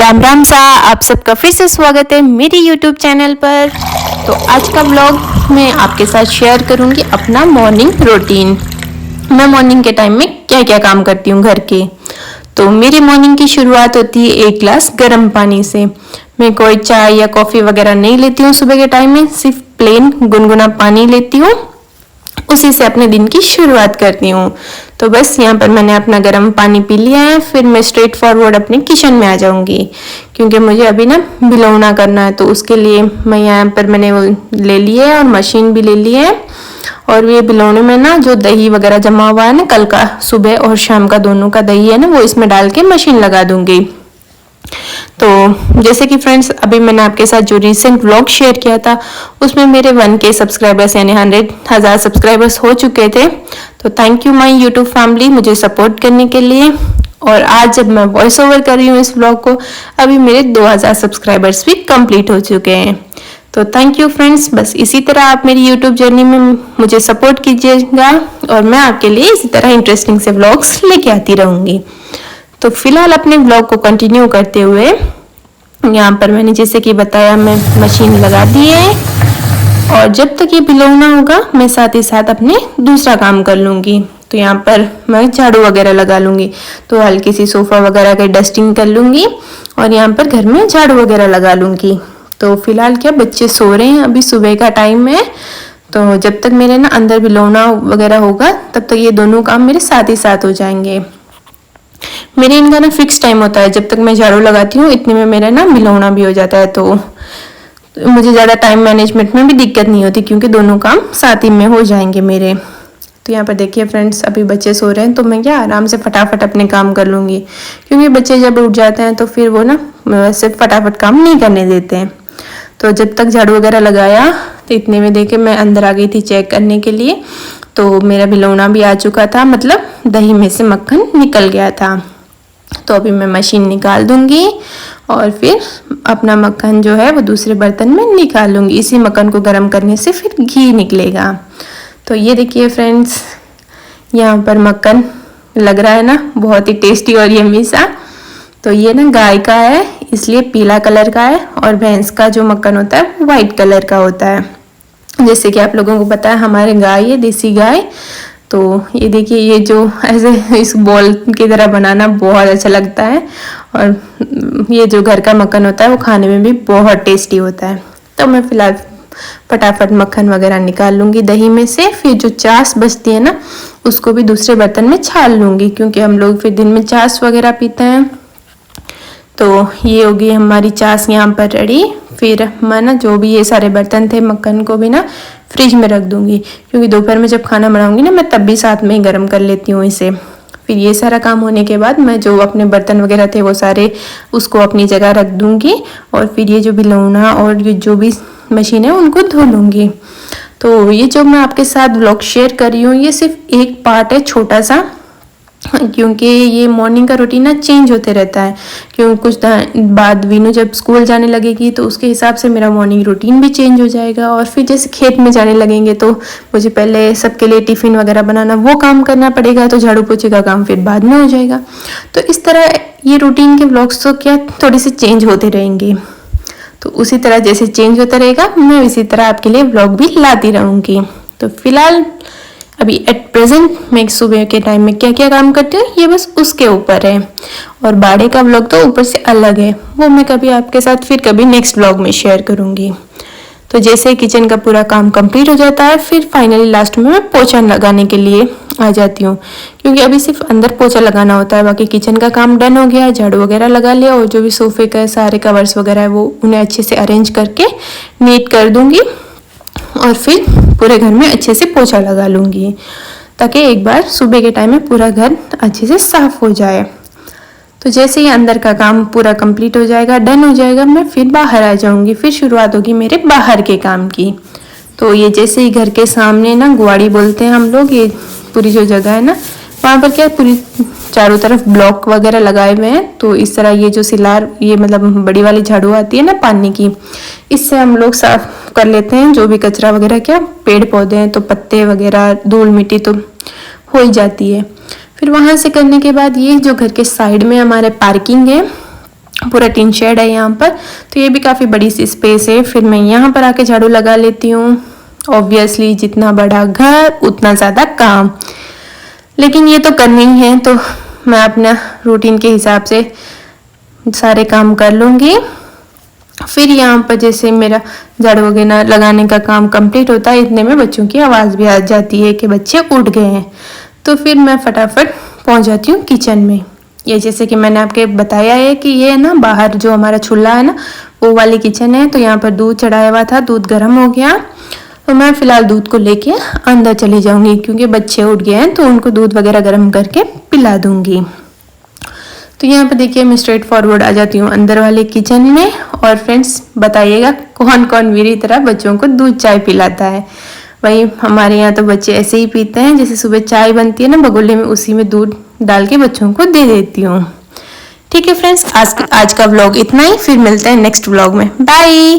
राम राम सा आप सबका फिर से स्वागत है मेरे YouTube चैनल पर। तो आज का ब्लॉग मैं आपके साथ शेयर करूंगी अपना मॉर्निंग रूटीन। मैं मॉर्निंग के टाइम में क्या क्या काम करती हूँ घर के। तो मेरी मॉर्निंग की शुरुआत होती है एक गिलास गर्म पानी से। मैं कोई चाय या कॉफ़ी वगैरह नहीं लेती हूँ सुबह के टाइम में, सिर्फ प्लेन गुनगुना पानी लेती हूँ, उसी से अपने दिन की शुरुआत करती हूँ। तो बस यहाँ पर मैंने अपना गर्म पानी पी लिया है, फिर मैं स्ट्रेट फॉरवर्ड अपने किचन में आ जाऊँगी क्योंकि मुझे अभी ना भिगोना करना है। तो उसके लिए मैं यहाँ पर मैंने वो ले ली है और मशीन भी ले ली है। और ये भिगोने में ना जो दही वगैरह जमा हुआ है ना, कल का सुबह और शाम का दोनों का दही है ना, वो इसमें डाल के मशीन लगा दूंगी। तो जैसे कि फ्रेंड्स, अभी मैंने आपके साथ जो रिसेंट व्लॉग शेयर किया था उसमें मेरे 1K सब्सक्राइबर्स यानी 100,000 सब्सक्राइबर्स हो चुके थे। तो thank you my YouTube family मुझे सपोर्ट करने के लिए। और आज जब मैं वॉइस ओवर कर रही हूँ इस व्लॉग को, अभी मेरे 2000 सब्सक्राइबर्स भी कंप्लीट हो चुके हैं। तो थैंक यू फ्रेंड्स, बस इसी तरह आप मेरी यूट्यूब जर्नी में मुझे सपोर्ट कीजिएगा और मैं आपके लिए इसी तरह इंटरेस्टिंग से व्लॉग्स लेके आती रहूँगी। तो फिलहाल अपने ब्लॉग को कंटिन्यू करते हुए यहाँ पर मैंने जैसे कि बताया, मैं मशीन लगा दी है और जब तक ये भिगोना होगा मैं साथ ही साथ अपने दूसरा काम कर लूँगी। तो यहाँ पर मैं झाड़ू वगैरह लगा लूँगी, तो हल्की सी सोफ़ा वगैरह की डस्टिंग कर लूँगी और यहाँ पर घर में झाड़ू वगैरह लगा लूँगी। तो फिलहाल क्या बच्चे सो रहे हैं, अभी सुबह का टाइम है। तो जब तक मेरे ना अंदर भिगोना वगैरह होगा तब तक ये दोनों काम मेरे साथ ही साथ हो जाएंगे। मेरे इनका ना फिक्स टाइम होता है, जब तक मैं झाड़ू लगाती हूँ इतने में मेरा ना भिगोना भी हो जाता है। तो मुझे ज़्यादा टाइम मैनेजमेंट में भी दिक्कत नहीं होती क्योंकि दोनों काम साथ ही में हो जाएंगे मेरे। तो यहाँ पर देखिए फ्रेंड्स, अभी बच्चे सो रहे हैं तो मैं क्या आराम से फटाफट अपने काम कर लूँगी क्योंकि बच्चे जब उठ जाते हैं तो फिर वो ना वैसे फटाफट काम नहीं करने देते हैं। तो जब तक झाड़ू वगैरह लगाया तो इतने में देखे मैं अंदर आ गई थी चेक करने के लिए। तो मेरा भिगोना भी आ चुका था, मतलब दही में से मक्खन निकल गया था। तो अभी मैं मशीन निकाल दूंगी और फिर अपना मक्खन जो है वो दूसरे बर्तन में निकाल लूँगी। इसी मक्खन को गर्म करने से फिर घी निकलेगा। तो ये देखिए फ्रेंड्स, यहाँ पर मक्खन लग रहा है ना बहुत ही टेस्टी और यम्मी सा। तो ये ना गाय का है इसलिए पीला कलर का है और भैंस का जो मक्खन होता है वो वाइट कलर का होता है। जैसे कि आप लोगों को पता है हमारे गाय है देसी गाय। तो ये देखिए, ये जो ऐसे इस बॉल की तरह बनाना बहुत अच्छा लगता है और ये जो घर का मक्खन होता है वो खाने में भी बहुत टेस्टी होता है। तो मैं फिलहाल फटाफट मक्खन वगैरह निकाल लूँगी दही में से, फिर जो छाछ बचती है ना उसको भी दूसरे बर्तन में छान लूँगी क्योंकि हम लोग फिर दिन में छाछ वगैरह पीते हैं। तो ये होगी हमारी छाछ यहाँ पर रेडी। फिर मैं ना जो भी ये सारे बर्तन थे मक्खन को भी ना फ्रिज में रख दूंगी क्योंकि दोपहर में जब खाना बनाऊंगी ना मैं तब भी साथ में ही गर्म कर लेती हूँ इसे। फिर ये सारा काम होने के बाद मैं जो अपने बर्तन वगैरह थे वो सारे उसको अपनी जगह रख दूंगी और फिर ये जो भिगोना और ये जो भी मशीन है उनको धो लूँगी। तो ये जो मैं आपके साथ व्लॉग शेयर कर रही हूँ ये सिर्फ एक पार्ट है छोटा सा, क्योंकि ये मॉर्निंग का रूटीन ना चेंज होते रहता है। क्योंकि कुछ बाद वीनू जब स्कूल जाने लगेगी तो उसके हिसाब से मेरा मॉर्निंग रूटीन भी चेंज हो जाएगा। और फिर जैसे खेत में जाने लगेंगे तो मुझे पहले सबके लिए टिफ़िन वगैरह बनाना वो काम करना पड़ेगा, तो झाड़ू पोछे का काम फिर बाद में हो जाएगा। तो इस तरह ये रूटीन के व्लॉग्स तो क्या थोड़ी सी चेंज होते रहेंगे। तो उसी तरह जैसे चेंज होता रहेगा मैं इसी तरह आपके लिए व्लॉग भी लाती रहूँगी। तो फिलहाल अभी एट प्रेजेंट मैं सुबह के टाइम में क्या क्या काम करती हूँ ये बस उसके ऊपर है। और बाड़े का व्लॉग तो ऊपर से अलग है, वो मैं कभी आपके साथ फिर कभी नेक्स्ट व्लॉग में शेयर करूँगी। तो जैसे किचन का पूरा काम कंप्लीट हो जाता है फिर फाइनली लास्ट में मैं पोछा लगाने के लिए आ जाती हूँ क्योंकि अभी सिर्फ अंदर पोछा लगाना होता है, बाकी किचन का काम डन हो गया, झाड़ू वगैरह लगा लिया और जो भी सोफे का सारे कवर्स वगैरह है वो उन्हें अच्छे से अरेंज करके नीट कर दूँगी और फिर पूरे घर में अच्छे से पोछा लगा लूँगी ताकि एक बार सुबह के टाइम में पूरा घर अच्छे से साफ हो जाए। तो जैसे ही अंदर का काम पूरा कंप्लीट हो जाएगा, डन हो जाएगा, मैं फिर बाहर आ जाऊँगी। फिर शुरुआत होगी मेरे बाहर के काम की। तो ये जैसे ही घर के सामने ना गुआड़ी बोलते हैं हम लोग, ये पूरी जो जगह है ना वहाँ पर क्या पूरी चारों तरफ ब्लॉक वगैरह लगाए हुए हैं। तो इस तरह ये जो सिलार ये मतलब बड़ी वाली झाड़ू आती है ना पानी की, इससे हम लोग साफ कर लेते हैं जो भी कचरा वगैरह, क्या पेड़ पौधे हैं तो पत्ते वगैरह धूल मिट्टी तो हो ही जाती है। फिर वहाँ से करने के बाद ये जो घर के साइड में हमारे पार्किंग है पूरा टीन शेड है यहाँ पर, तो ये भी काफ़ी बड़ी सी स्पेस है। फिर मैं यहाँ पर आके झाड़ू लगा लेती हूँ। ऑब्वियसली जितना बड़ा घर उतना ज़्यादा काम, लेकिन ये तो करनी ही है, तो मैं अपना रूटीन के हिसाब से सारे काम कर लूँगी। फिर यहाँ पर जैसे मेरा झाड़ू वगैरह लगाने का काम कंप्लीट होता है, इतने में बच्चों की आवाज़ भी आ जाती है कि बच्चे उठ गए हैं। तो फिर मैं फटाफट पहुँच जाती हूँ किचन में। ये जैसे कि मैंने आपके बताया है कि ये ना बाहर जो हमारा चूल्हा है ना, वो वाली किचन है। तो यहाँ पर दूध चढ़ाया हुआ था, दूध गर्म हो गया, तो मैं फ़िलहाल दूध को लेके अंदर चली जाऊँगी, क्योंकि बच्चे उठ गए हैं तो उनको दूध वगैरह गर्म करके पिला दूँगी। तो यहाँ पे देखिए मैं स्ट्रेट फॉरवर्ड आ जाती हूँ अंदर वाले किचन में। और फ्रेंड्स बताइएगा कौन कौन मेरी तरह बच्चों को दूध चाय पिलाता है। वही हमारे यहाँ तो बच्चे ऐसे ही पीते हैं, जैसे सुबह चाय बनती है ना बगुले में, उसी में दूध डाल के बच्चों को दे देती हूँ। ठीक है फ्रेंड्स, आज का व्लॉग इतना ही, फिर मिलते हैं नेक्स्ट व्लॉग में। बाय।